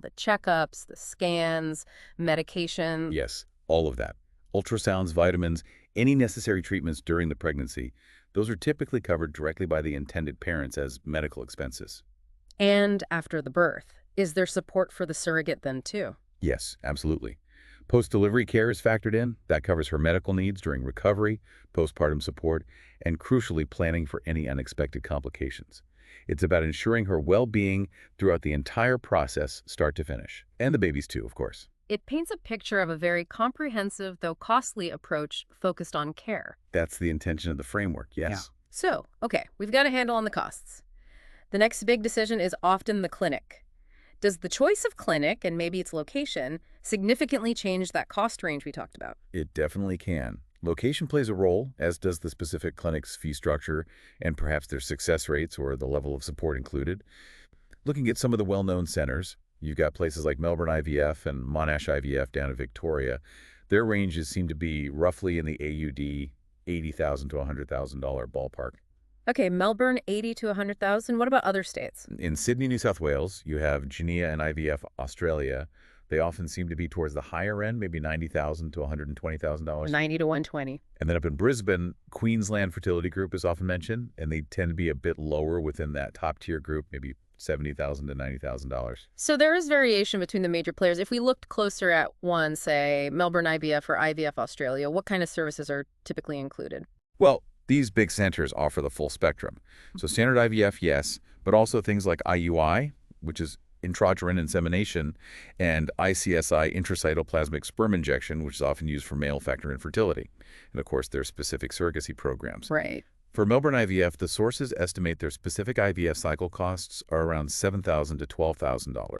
The checkups, the scans, medication. Yes, all of that. Ultrasounds, vitamins, any necessary treatments during the pregnancy, those are typically covered directly by the intended parents as medical expenses. And after the birth, is there support for the surrogate then too? Yes, absolutely. Post-delivery care is factored in. That covers her medical needs during recovery, postpartum support, and crucially planning for any unexpected complications. It's about ensuring her well-being throughout the entire process, start to finish. And the babies too, of course. It paints a picture of a very comprehensive, though costly approach focused on care. That's the intention of the framework, yes. So, okay, we've got a handle on the costs. The next big decision is often the clinic. Does the choice of clinic and maybe its location significantly change that cost range we talked about? It definitely can. Location plays a role, as does the specific clinic's fee structure and perhaps their success rates or the level of support included. Looking at some of the well-known centers, you've got places like Melbourne IVF and Monash IVF down in Victoria. Their ranges seem to be roughly in the AUD $80,000 to $100,000 ballpark. Okay, Melbourne, 80 to 100,000. What about other states? In Sydney, New South Wales, you have Genea and IVF Australia. They often seem to be towards the higher end, maybe $90,000 to $120,000. 90 to 120. And then up in Brisbane, Queensland Fertility Group is often mentioned, and they tend to be a bit lower within that top tier group, maybe $70,000 to $90,000. So there is variation between the major players. If we looked closer at one, say, Melbourne IVF or IVF Australia, what kind of services are typically included? Well, these big centers offer the full spectrum. So standard IVF, yes, but also things like IUI, which is intrauterine insemination, and ICSI, intracytoplasmic sperm injection, which is often used for male factor infertility. And of course, there's specific surrogacy programs. Right. For Melbourne IVF, the sources estimate their specific IVF cycle costs are around $7,000 to $12,000.